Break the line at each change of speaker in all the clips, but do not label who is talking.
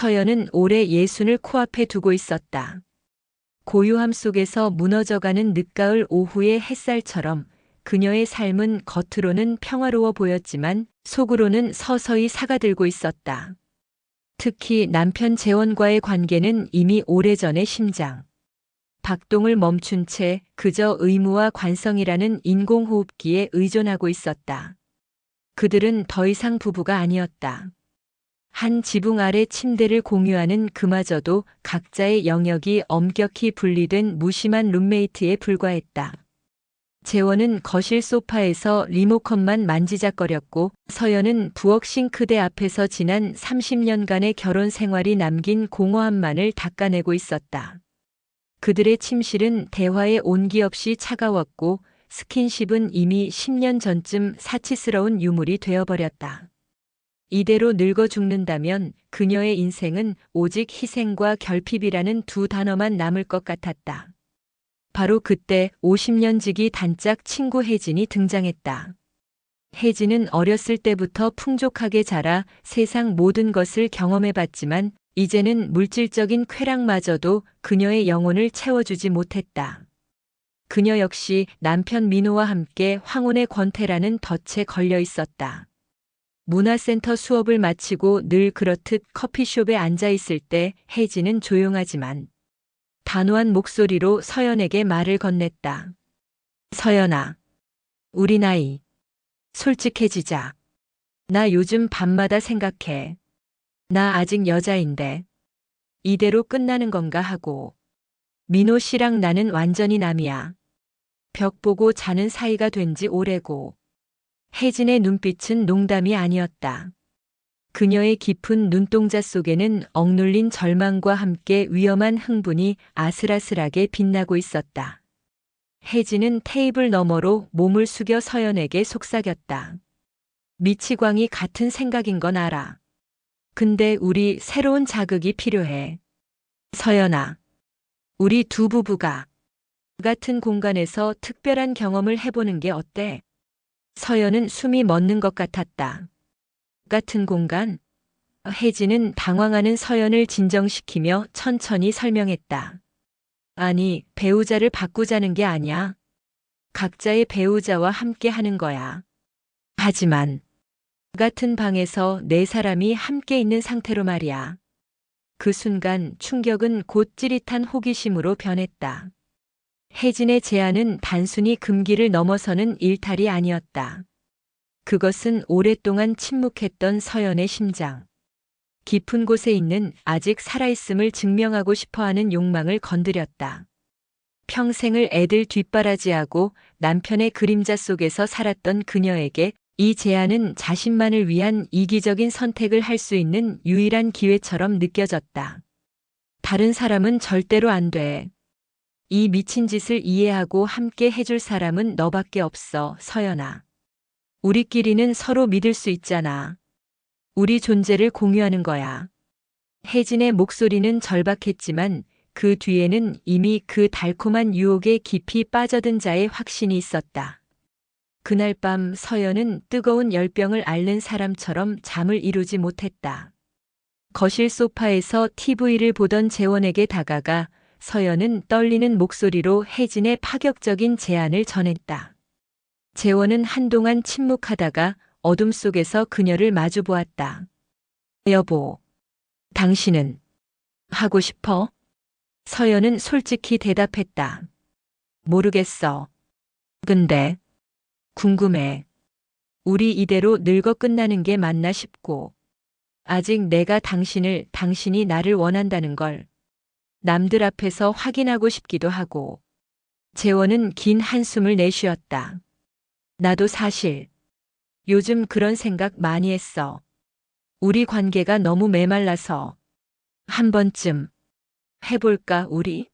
서연은 오래 예순을 코앞에 두고 있었다. 고요함 속에서 무너져가는 늦가을 오후의 햇살처럼 그녀의 삶은 겉으로는 평화로워 보였지만 속으로는 서서히 사가들고 있었다. 특히 남편 재원과의 관계는 이미 오래전의 심장 박동을 멈춘 채 그저 의무와 관성이라는 인공호흡기에 의존하고 있었다. 그들은 더 이상 부부가 아니었다. 한 지붕 아래 침대를 공유하는 그마저도 각자의 영역이 엄격히 분리된 무심한 룸메이트에 불과했다. 재원은 거실 소파에서 리모컨만 만지작거렸고 서연은 부엌 싱크대 앞에서 지난 30년간의 결혼 생활이 남긴 공허함만을 닦아내고 있었다. 그들의 침실은 대화에 온기 없이 차가웠고 스킨십은 이미 10년 전쯤 사치스러운 유물이 되어버렸다. 이대로 늙어 죽는다면 그녀의 인생은 오직 희생과 결핍이라는 두 단어만 남을 것 같았다. 바로 그때 50년 지기 단짝 친구 혜진이 등장했다. 혜진은 어렸을 때부터 풍족하게 자라 세상 모든 것을 경험해봤지만 이제는 물질적인 쾌락마저도 그녀의 영혼을 채워주지 못했다. 그녀 역시 남편 민호와 함께 황혼의 권태라는 덫에 걸려 있었다. 문화센터 수업을 마치고 늘 그렇듯 커피숍에 앉아 있을 때 혜진은 조용하지만 단호한 목소리로 서연에게 말을 건넸다. 서연아, 우리 나이 솔직해지자. 나 요즘 밤마다 생각해. 나 아직 여자인데 이대로 끝나는 건가 하고. 민호 씨랑 나는 완전히 남이야. 벽 보고 자는 사이가 된 지 오래고. 혜진의 눈빛은 농담이 아니었다. 그녀의 깊은 눈동자 속에는 억눌린 절망과 함께 위험한 흥분이 아슬아슬하게 빛나고 있었다. 혜진은 테이블 너머로 몸을 숙여 서연에게 속삭였다. 미치광이 같은 생각인 건 알아. 근데 우리 새로운 자극이 필요해. 서연아, 우리 두 부부가 같은 공간에서 특별한 경험을 해보는 게 어때? 서연은 숨이 멎는 것 같았다. 같은 공간? 혜진은 당황하는 서연을 진정시키며 천천히 설명했다. 아니, 배우자를 바꾸자는 게 아니야. 각자의 배우자와 함께 하는 거야. 하지만 같은 방에서 네 사람이 함께 있는 상태로 말이야. 그 순간 충격은 곧 찌릿한 호기심으로 변했다. 혜진의 제안은 단순히 금기를 넘어서는 일탈이 아니었다. 그것은 오랫동안 침묵했던 서연의 심장. 깊은 곳에 있는 아직 살아있음을 증명하고 싶어하는 욕망을 건드렸다. 평생을 애들 뒷바라지하고 남편의 그림자 속에서 살았던 그녀에게 이 제안은 자신만을 위한 이기적인 선택을 할 수 있는 유일한 기회처럼 느껴졌다. 다른 사람은 절대로 안 돼. 이 미친 짓을 이해하고 함께 해줄 사람은 너밖에 없어, 서연아. 우리끼리는 서로 믿을 수 있잖아. 우리 존재를 공유하는 거야. 혜진의 목소리는 절박했지만 그 뒤에는 이미 그 달콤한 유혹에 깊이 빠져든 자의 확신이 있었다. 그날 밤 서연은 뜨거운 열병을 앓는 사람처럼 잠을 이루지 못했다. 거실 소파에서 TV를 보던 재원에게 다가가 서연은 떨리는 목소리로 혜진의 파격적인 제안을 전했다. 재원은 한동안 침묵하다가 어둠 속에서 그녀를 마주 보았다. 여보, 당신은 하고 싶어? 서연은 솔직히 대답했다. 모르겠어. 근데 궁금해. 우리 이대로 늙어 끝나는 게 맞나 싶고. 아직 내가 당신이 나를 원한다는 걸 남들 앞에서 확인하고 싶기도 하고. 재원은 긴 한숨을 내쉬었다. 나도 사실 요즘 그런 생각 많이 했어. 우리 관계가 너무 메말라서 한 번쯤 해볼까 우리?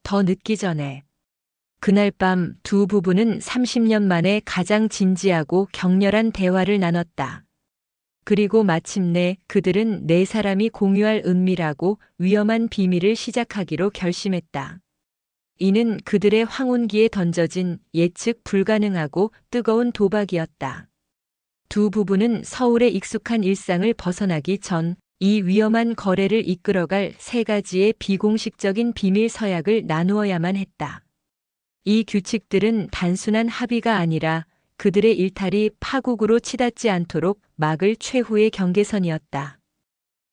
더 늦기 전에. 그날 밤 두 부부는 30년 만에 가장 진지하고 격렬한 대화를 나눴다. 그리고 마침내 그들은 네 사람이 공유할 은밀하고 위험한 비밀을 시작하기로 결심했다. 이는 그들의 황혼기에 던져진 예측 불가능하고 뜨거운 도박이었다. 두 부부는 서울의 익숙한 일상을 벗어나기 전 이 위험한 거래를 이끌어갈 세 가지의 비공식적인 비밀 서약을 나누어야만 했다. 이 규칙들은 단순한 합의가 아니라 그들의 일탈이 파국으로 치닫지 않도록 막을 최후의 경계선이었다.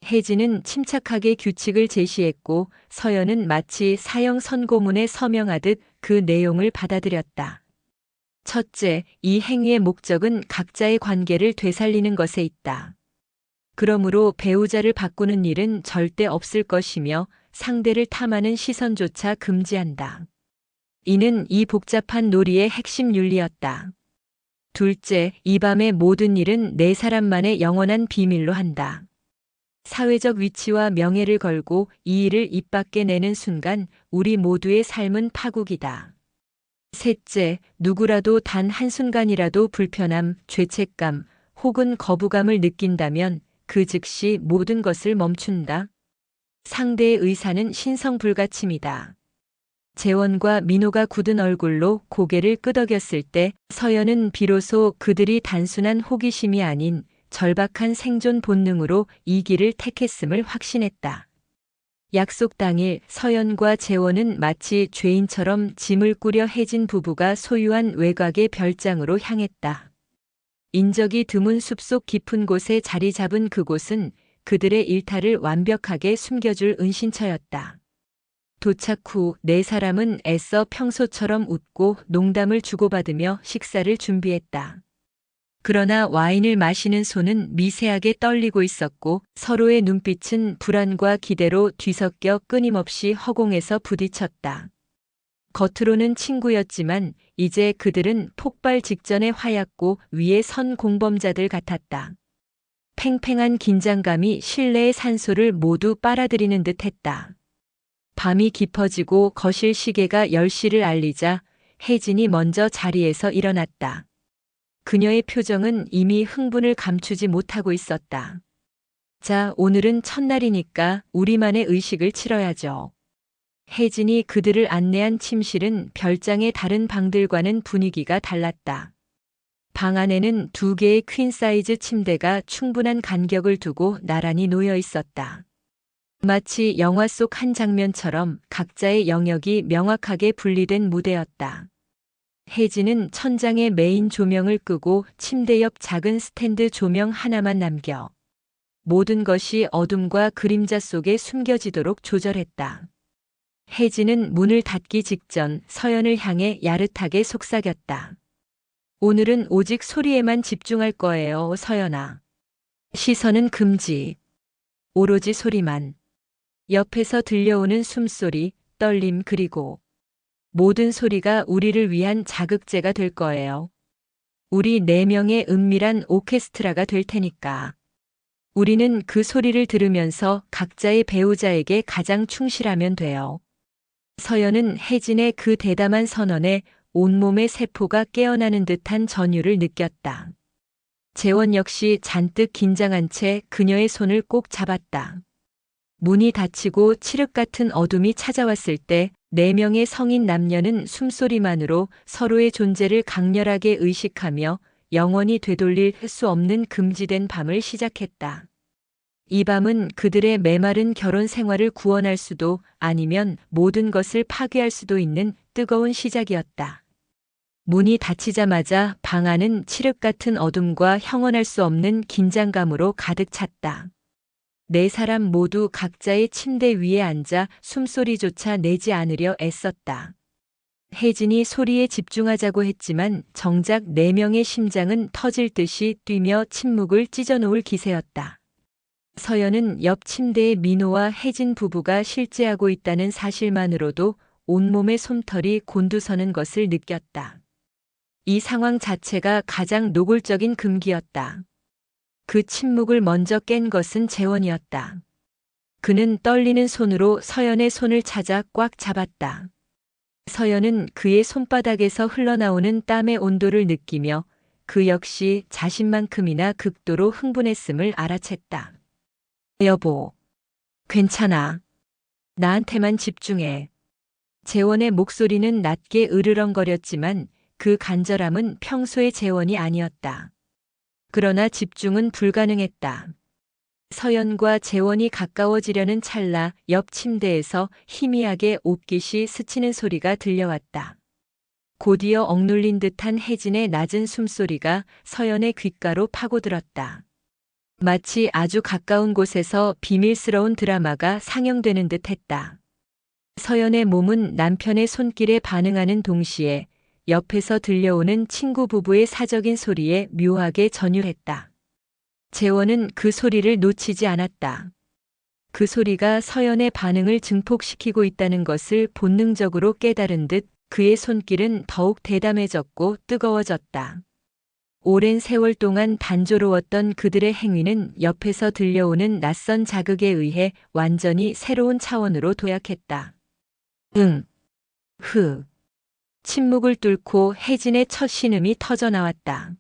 혜진은 침착하게 규칙을 제시했고 서연은 마치 사형 선고문에 서명하듯 그 내용을 받아들였다. 첫째, 이 행위의 목적은 각자의 관계를 되살리는 것에 있다. 그러므로 배우자를 바꾸는 일은 절대 없을 것이며 상대를 탐하는 시선조차 금지한다. 이는 이 복잡한 놀이의 핵심 윤리였다. 둘째, 이 밤의 모든 일은 네 사람만의 영원한 비밀로 한다. 사회적 위치와 명예를 걸고 이 일을 입 밖에 내는 순간 우리 모두의 삶은 파국이다. 셋째, 누구라도 단 한순간이라도 불편함, 죄책감 혹은 거부감을 느낀다면 그 즉시 모든 것을 멈춘다. 상대의 의사는 신성불가침이다. 재원과 민호가 굳은 얼굴로 고개를 끄덕였을 때 서연은 비로소 그들이 단순한 호기심이 아닌 절박한 생존 본능으로 이 길을 택했음을 확신했다. 약속 당일 서연과 재원은 마치 죄인처럼 짐을 꾸려 혜진 부부가 소유한 외곽의 별장으로 향했다. 인적이 드문 숲속 깊은 곳에 자리 잡은 그곳은 그들의 일탈을 완벽하게 숨겨줄 은신처였다. 도착 후 네 사람은 애써 평소처럼 웃고 농담을 주고받으며 식사를 준비했다. 그러나 와인을 마시는 손은 미세하게 떨리고 있었고 서로의 눈빛은 불안과 기대로 뒤섞여 끊임없이 허공에서 부딪혔다. 겉으로는 친구였지만 이제 그들은 폭발 직전의 화약고 위에 선 공범자들 같았다. 팽팽한 긴장감이 실내의 산소를 모두 빨아들이는 듯 했다. 밤이 깊어지고 거실 시계가 10시를 알리자 혜진이 먼저 자리에서 일어났다. 그녀의 표정은 이미 흥분을 감추지 못하고 있었다. 자, 오늘은 첫날이니까 우리만의 의식을 치러야죠. 혜진이 그들을 안내한 침실은 별장의 다른 방들과는 분위기가 달랐다. 방 안에는 2개의 퀸 사이즈 침대가 충분한 간격을 두고 나란히 놓여 있었다. 마치 영화 속 한 장면처럼 각자의 영역이 명확하게 분리된 무대였다. 혜진은 천장에 메인 조명을 끄고 침대 옆 작은 스탠드 조명 하나만 남겨 모든 것이 어둠과 그림자 속에 숨겨지도록 조절했다. 혜진은 문을 닫기 직전 서연을 향해 야릇하게 속삭였다. 오늘은 오직 소리에만 집중할 거예요, 서연아. 시선은 금지. 오로지 소리만. 옆에서 들려오는 숨소리, 떨림 그리고 모든 소리가 우리를 위한 자극제가 될 거예요. 우리 4명의 은밀한 오케스트라가 될 테니까. 우리는 그 소리를 들으면서 각자의 배우자에게 가장 충실하면 돼요. 서연은 혜진의 그 대담한 선언에 온몸의 세포가 깨어나는 듯한 전율을 느꼈다. 재원 역시 잔뜩 긴장한 채 그녀의 손을 꼭 잡았다. 문이 닫히고 칠흑 같은 어둠이 찾아왔을 때 4명의 성인 남녀는 숨소리만으로 서로의 존재를 강렬하게 의식하며 영원히 되돌릴 수 없는 금지된 밤을 시작했다. 이 밤은 그들의 메마른 결혼 생활을 구원할 수도 아니면 모든 것을 파괴할 수도 있는 뜨거운 시작이었다. 문이 닫히자마자 방 안은 칠흑 같은 어둠과 형언할 수 없는 긴장감으로 가득 찼다. 4사람 모두 각자의 침대 위에 앉아 숨소리조차 내지 않으려 애썼다. 혜진이 소리에 집중하자고 했지만 정작 4명의 심장은 터질 듯이 뛰며 침묵을 찢어놓을 기세였다. 서연은 옆 침대의 민호와 혜진 부부가 실제하고 있다는 사실만으로도 온몸의 솜털이 곤두서는 것을 느꼈다. 이 상황 자체가 가장 노골적인 금기였다. 그 침묵을 먼저 깬 것은 재원이었다. 그는 떨리는 손으로 서연의 손을 찾아 꽉 잡았다. 서연은 그의 손바닥에서 흘러나오는 땀의 온도를 느끼며 그 역시 자신만큼이나 극도로 흥분했음을 알아챘다. 여보, 괜찮아. 나한테만 집중해. 재원의 목소리는 낮게 으르렁거렸지만 그 간절함은 평소의 재원이 아니었다. 그러나 집중은 불가능했다. 서연과 재원이 가까워지려는 찰나 옆 침대에서 희미하게 옷깃이 스치는 소리가 들려왔다. 곧이어 억눌린 듯한 혜진의 낮은 숨소리가 서연의 귓가로 파고들었다. 마치 아주 가까운 곳에서 비밀스러운 드라마가 상영되는 듯 했다. 서연의 몸은 남편의 손길에 반응하는 동시에 옆에서 들려오는 친구 부부의 사적인 소리에 묘하게 전율했다. 재원은 그 소리를 놓치지 않았다. 그 소리가 서연의 반응을 증폭시키고 있다는 것을 본능적으로 깨달은 듯 그의 손길은 더욱 대담해졌고 뜨거워졌다. 오랜 세월 동안 단조로웠던 그들의 행위는 옆에서 들려오는 낯선 자극에 의해 완전히 새로운 차원으로 도약했다. 응, 흐. 침묵을 뚫고 혜진의 첫 신음이 터져나왔다.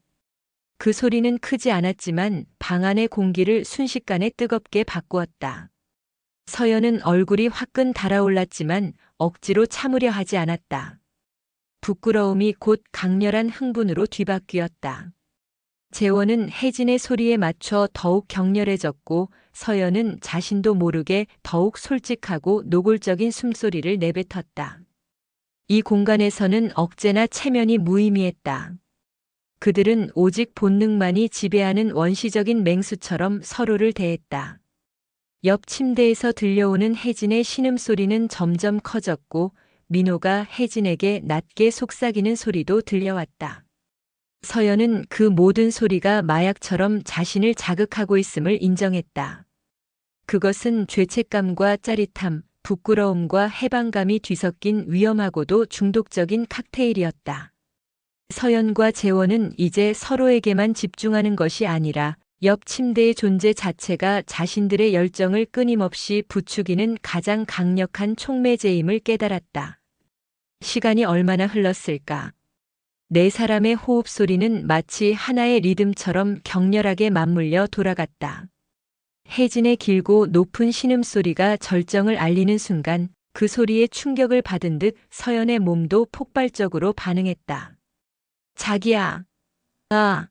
그 소리는 크지 않았지만 방 안의 공기를 순식간에 뜨겁게 바꾸었다. 서연은 얼굴이 화끈 달아올랐지만 억지로 참으려 하지 않았다. 부끄러움이 곧 강렬한 흥분으로 뒤바뀌었다. 재원은 혜진의 소리에 맞춰 더욱 격렬해졌고 서연은 자신도 모르게 더욱 솔직하고 노골적인 숨소리를 내뱉었다. 이 공간에서는 억제나 체면이 무의미했다. 그들은 오직 본능만이 지배하는 원시적인 맹수처럼 서로를 대했다. 옆 침대에서 들려오는 혜진의 신음소리는 점점 커졌고 민호가 혜진에게 낮게 속삭이는 소리도 들려왔다. 서연은 그 모든 소리가 마약처럼 자신을 자극하고 있음을 인정했다. 그것은 죄책감과 짜릿함, 부끄러움과 해방감이 뒤섞인 위험하고도 중독적인 칵테일이었다. 서연과 재원은 이제 서로에게만 집중하는 것이 아니라 옆 침대의 존재 자체가 자신들의 열정을 끊임없이 부추기는 가장 강력한 촉매제임을 깨달았다. 시간이 얼마나 흘렀을까? 네 사람의 호흡 소리는 마치 하나의 리듬처럼 격렬하게 맞물려 돌아갔다. 혜진의 길고 높은 신음소리가 절정을 알리는 순간 그 소리에 충격을 받은 듯 서연의 몸도 폭발적으로 반응했다. 자기야. 아.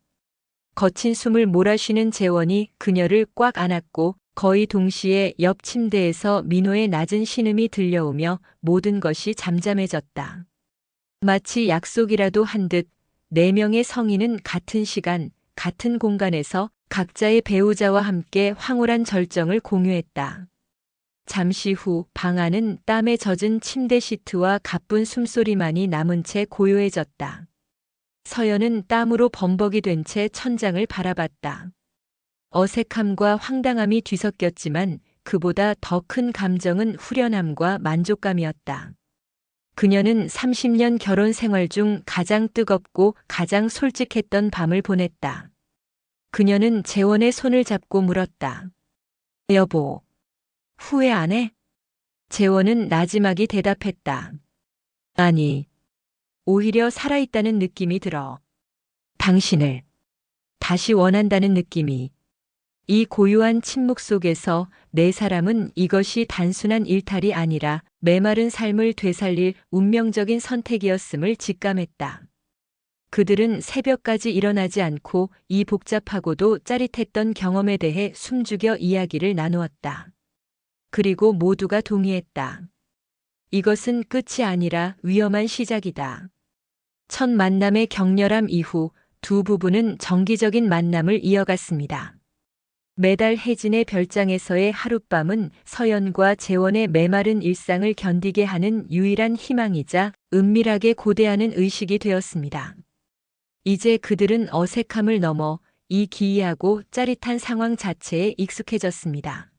거친 숨을 몰아쉬는 재원이 그녀를 꽉 안았고 거의 동시에 옆 침대에서 민호의 낮은 신음이 들려오며 모든 것이 잠잠해졌다. 마치 약속이라도 한 듯 네 명의 성인은 같은 시간, 같은 공간에서 각자의 배우자와 함께 황홀한 절정을 공유했다. 잠시 후 방 안은 땀에 젖은 침대 시트와 가쁜 숨소리만이 남은 채 고요해졌다. 서연은 땀으로 범벅이 된 채 천장을 바라봤다. 어색함과 황당함이 뒤섞였지만 그보다 더 큰 감정은 후련함과 만족감이었다. 그녀는 30년 결혼 생활 중 가장 뜨겁고 가장 솔직했던 밤을 보냈다. 그녀는 재원의 손을 잡고 물었다. 여보, 후회 안 해? 재원은 나지막이 대답했다. 아니, 오히려 살아있다는 느낌이 들어. 당신을 다시 원한다는 느낌이. 이 고요한 침묵 속에서 네 사람은 이것이 단순한 일탈이 아니라 메마른 삶을 되살릴 운명적인 선택이었음을 직감했다. 그들은 새벽까지 일어나지 않고 이 복잡하고도 짜릿했던 경험에 대해 숨죽여 이야기를 나누었다. 그리고 모두가 동의했다. 이것은 끝이 아니라 위험한 시작이다. 첫 만남의 격렬함 이후 두 부부는 정기적인 만남을 이어갔습니다. 매달 혜진의 별장에서의 하룻밤은 서연과 재원의 메마른 일상을 견디게 하는 유일한 희망이자 은밀하게 고대하는 의식이 되었습니다. 이제 그들은 어색함을 넘어 이 기이하고 짜릿한 상황 자체에 익숙해졌습니다.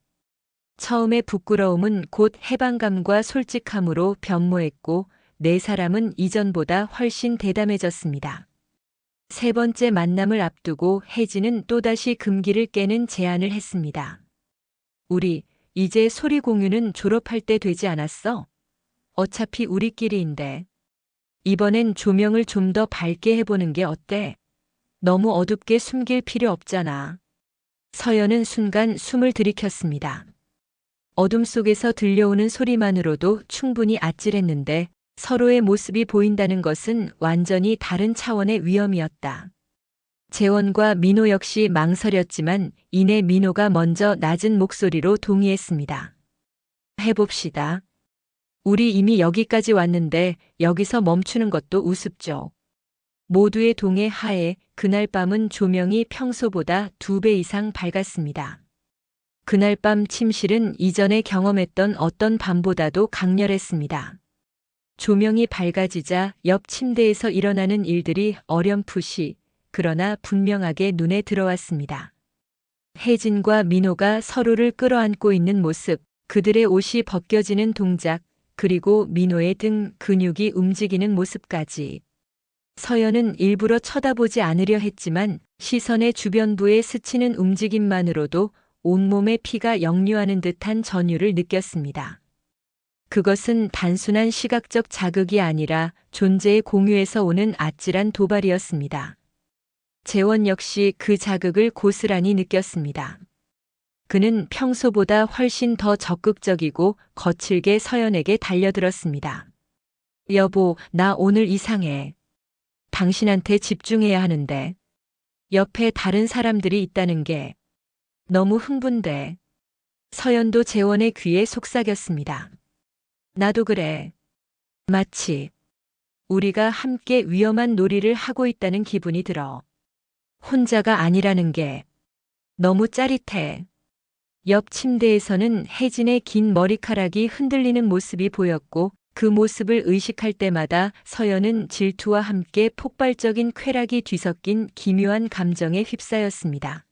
처음의 부끄러움은 곧 해방감과 솔직함으로 변모했고 네 사람은 이전보다 훨씬 대담해졌습니다. 세 번째 만남을 앞두고 혜진은 또다시 금기를 깨는 제안을 했습니다. 우리 이제 소리 공유는 졸업할 때 되지 않았어? 어차피 우리끼리인데. 이번엔 조명을 좀 더 밝게 해보는 게 어때? 너무 어둡게 숨길 필요 없잖아. 서연은 순간 숨을 들이켰습니다. 어둠 속에서 들려오는 소리만으로도 충분히 아찔했는데 서로의 모습이 보인다는 것은 완전히 다른 차원의 위험이었다. 재원과 민호 역시 망설였지만 이내 민호가 먼저 낮은 목소리로 동의했습니다. 해봅시다. 우리 이미 여기까지 왔는데 여기서 멈추는 것도 우습죠. 모두의 동의 하에 그날 밤은 조명이 평소보다 2배 이상 밝았습니다. 그날 밤 침실은 이전에 경험했던 어떤 밤보다도 강렬했습니다. 조명이 밝아지자 옆 침대에서 일어나는 일들이 어렴풋이 그러나 분명하게 눈에 들어왔습니다. 혜진과 민호가 서로를 끌어안고 있는 모습, 그들의 옷이 벗겨지는 동작, 그리고 민호의 등 근육이 움직이는 모습까지. 서연은 일부러 쳐다보지 않으려 했지만 시선의 주변부에 스치는 움직임만으로도 온몸에 피가 역류하는 듯한 전율을 느꼈습니다. 그것은 단순한 시각적 자극이 아니라 존재의 공유에서 오는 아찔한 도발이었습니다. 재원 역시 그 자극을 고스란히 느꼈습니다. 그는 평소보다 훨씬 더 적극적이고 거칠게 서연에게 달려들었습니다. 여보, 나 오늘 이상해. 당신한테 집중해야 하는데. 옆에 다른 사람들이 있다는 게 너무 흥분돼. 서연도 재원의 귀에 속삭였습니다. 나도 그래. 마치 우리가 함께 위험한 놀이를 하고 있다는 기분이 들어. 혼자가 아니라는 게 너무 짜릿해. 옆 침대에서는 혜진의 긴 머리카락이 흔들리는 모습이 보였고 그 모습을 의식할 때마다 서연은 질투와 함께 폭발적인 쾌락이 뒤섞인 기묘한 감정에 휩싸였습니다.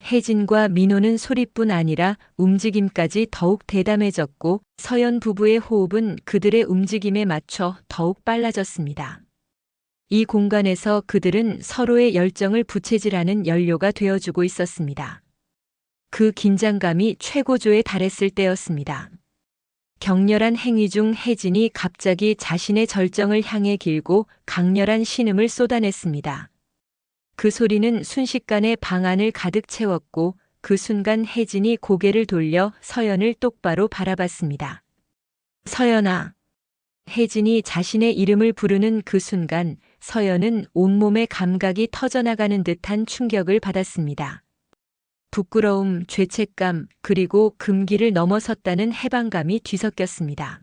혜진과 민호는 소리뿐 아니라 움직임까지 더욱 대담해졌고 서연 부부의 호흡은 그들의 움직임에 맞춰 더욱 빨라졌습니다. 이 공간에서 그들은 서로의 열정을 부채질하는 연료가 되어주고 있었습니다. 그 긴장감이 최고조에 달했을 때였습니다. 격렬한 행위 중 혜진이 갑자기 자신의 절정을 향해 길고 강렬한 신음을 쏟아냈습니다. 그 소리는 순식간에 방 안을 가득 채웠고 그 순간 혜진이 고개를 돌려 서연을 똑바로 바라봤습니다. 서연아. 혜진이 자신의 이름을 부르는 그 순간 서연은 온몸의 감각이 터져나가는 듯한 충격을 받았습니다. 부끄러움, 죄책감, 그리고 금기를 넘어섰다는 해방감이 뒤섞였습니다.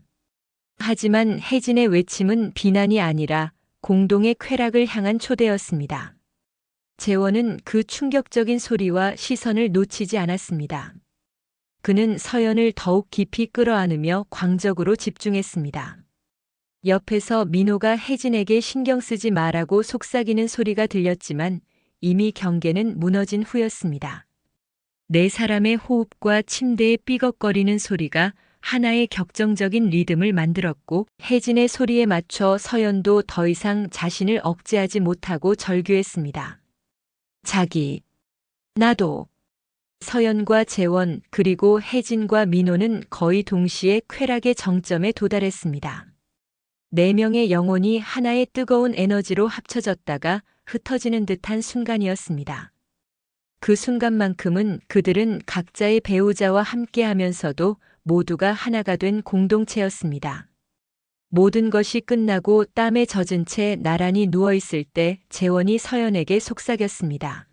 하지만 혜진의 외침은 비난이 아니라 공동의 쾌락을 향한 초대였습니다. 재원은 그 충격적인 소리와 시선을 놓치지 않았습니다. 그는 서연을 더욱 깊이 끌어안으며 광적으로 집중했습니다. 옆에서 민호가 혜진에게 신경 쓰지 마라고 속삭이는 소리가 들렸지만 이미 경계는 무너진 후였습니다. 네 사람의 호흡과 침대의 삐걱거리는 소리가 하나의 격정적인 리듬을 만들었고 혜진의 소리에 맞춰 서연도 더 이상 자신을 억제하지 못하고 절규했습니다. 자기, 나도. 서연과 재원 그리고 혜진과 민호는 거의 동시에 쾌락의 정점에 도달했습니다. 네 명의 영혼이 하나의 뜨거운 에너지로 합쳐졌다가 흩어지는 듯한 순간이었습니다. 그 순간만큼은 그들은 각자의 배우자와 함께하면서도 모두가 하나가 된 공동체였습니다. 모든 것이 끝나고 땀에 젖은 채 나란히 누워있을 때 재원이 서연에게 속삭였습니다.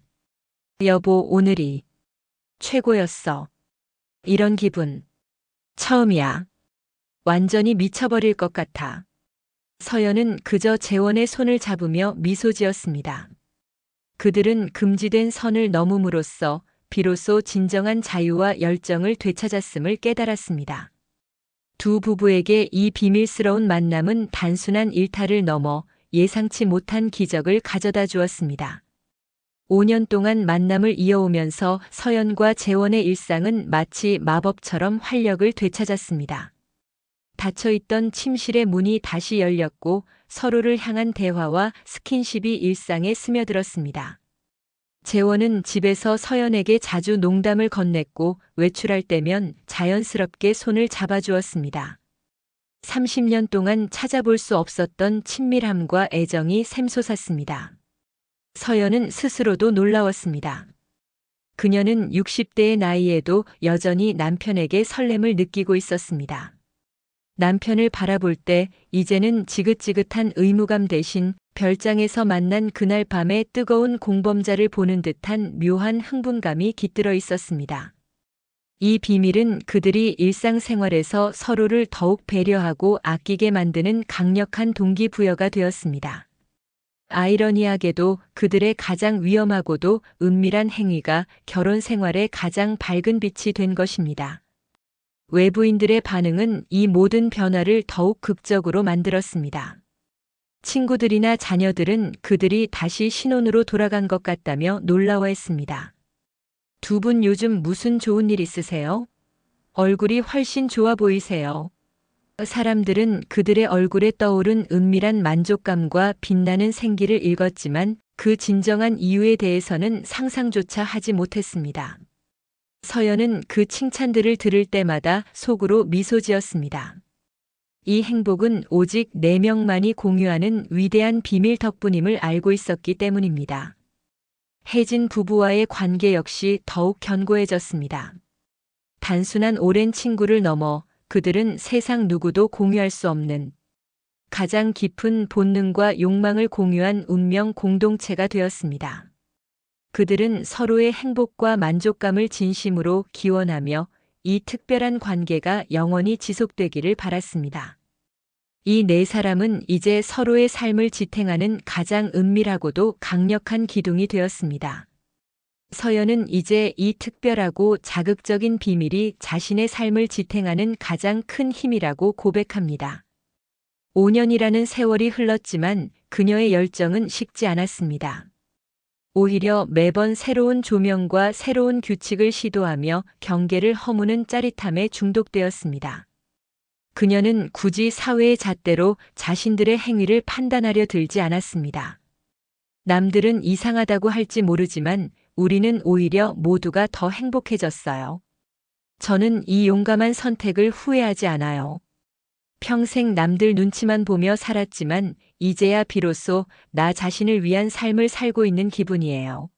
여보, 오늘이 최고였어. 이런 기분 처음이야. 완전히 미쳐버릴 것 같아. 서연은 그저 재원의 손을 잡으며 미소 지었습니다. 그들은 금지된 선을 넘음으로써 비로소 진정한 자유와 열정을 되찾았음을 깨달았습니다. 두 부부에게 이 비밀스러운 만남은 단순한 일탈을 넘어 예상치 못한 기적을 가져다 주었습니다. 5년 동안 만남을 이어오면서 서연과 재원의 일상은 마치 마법처럼 활력을 되찾았습니다. 닫혀있던 침실의 문이 다시 열렸고 서로를 향한 대화와 스킨십이 일상에 스며들었습니다. 재원은 집에서 서연에게 자주 농담을 건넸고 외출할 때면 자연스럽게 손을 잡아주었습니다. 30년 동안 찾아볼 수 없었던 친밀함과 애정이 샘솟았습니다. 서연은 스스로도 놀라웠습니다. 그녀는 60대의 나이에도 여전히 남편에게 설렘을 느끼고 있었습니다. 남편을 바라볼 때 이제는 지긋지긋한 의무감 대신 별장에서 만난 그날 밤의 뜨거운 공범자를 보는 듯한 묘한 흥분감이 깃들어 있었습니다. 이 비밀은 그들이 일상생활에서 서로를 더욱 배려하고 아끼게 만드는 강력한 동기부여가 되었습니다. 아이러니하게도 그들의 가장 위험하고도 은밀한 행위가 결혼 생활의 가장 밝은 빛이 된 것입니다. 외부인들의 반응은 이 모든 변화를 더욱 극적으로 만들었습니다. 친구들이나 자녀들은 그들이 다시 신혼으로 돌아간 것 같다며 놀라워했습니다. 두 분 요즘 무슨 좋은 일 있으세요? 얼굴이 훨씬 좋아 보이세요. 사람들은 그들의 얼굴에 떠오른 은밀한 만족감과 빛나는 생기를 읽었지만 그 진정한 이유에 대해서는 상상조차 하지 못했습니다. 서연은 그 칭찬들을 들을 때마다 속으로 미소 지었습니다. 이 행복은 오직 4명만이 공유하는 위대한 비밀 덕분임을 알고 있었기 때문입니다. 혜진 부부와의 관계 역시 더욱 견고해졌습니다. 단순한 오랜 친구를 넘어 그들은 세상 누구도 공유할 수 없는 가장 깊은 본능과 욕망을 공유한 운명 공동체가 되었습니다. 그들은 서로의 행복과 만족감을 진심으로 기원하며 이 특별한 관계가 영원히 지속되기를 바랐습니다. 이 4사람은 이제 서로의 삶을 지탱하는 가장 은밀하고도 강력한 기둥이 되었습니다. 서연은 이제 이 특별하고 자극적인 비밀이 자신의 삶을 지탱하는 가장 큰 힘이라고 고백합니다. 5년이라는 세월이 흘렀지만 그녀의 열정은 식지 않았습니다. 오히려 매번 새로운 조명과 새로운 규칙을 시도하며 경계를 허무는 짜릿함에 중독되었습니다. 그녀는 굳이 사회의 잣대로 자신들의 행위를 판단하려 들지 않았습니다. 남들은 이상하다고 할지 모르지만 우리는 오히려 모두가 더 행복해졌어요. 저는 이 용감한 선택을 후회하지 않아요. 평생 남들 눈치만 보며 살았지만 이제야 비로소 나 자신을 위한 삶을 살고 있는 기분이에요.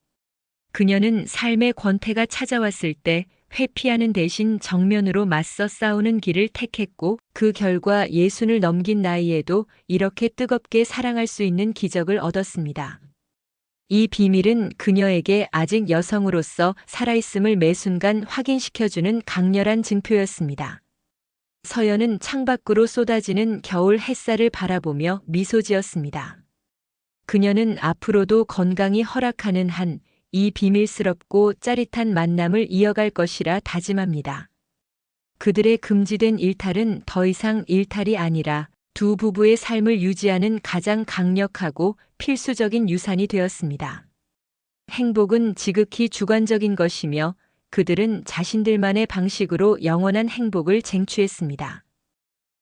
그녀는 삶의 권태가 찾아왔을 때 회피하는 대신 정면으로 맞서 싸우는 길을 택했고 그 결과 60을 넘긴 나이에도 이렇게 뜨겁게 사랑할 수 있는 기적을 얻었습니다. 이 비밀은 그녀에게 아직 여성으로서 살아있음을 매 순간 확인시켜주는 강렬한 증표였습니다. 서연은 창밖으로 쏟아지는 겨울 햇살을 바라보며 미소 지었습니다. 그녀는 앞으로도 건강이 허락하는 한 이 비밀스럽고 짜릿한 만남을 이어갈 것이라 다짐합니다. 그들의 금지된 일탈은 더 이상 일탈이 아니라 두 부부의 삶을 유지하는 가장 강력하고 필수적인 유산이 되었습니다. 행복은 지극히 주관적인 것이며 그들은 자신들만의 방식으로 영원한 행복을 쟁취했습니다.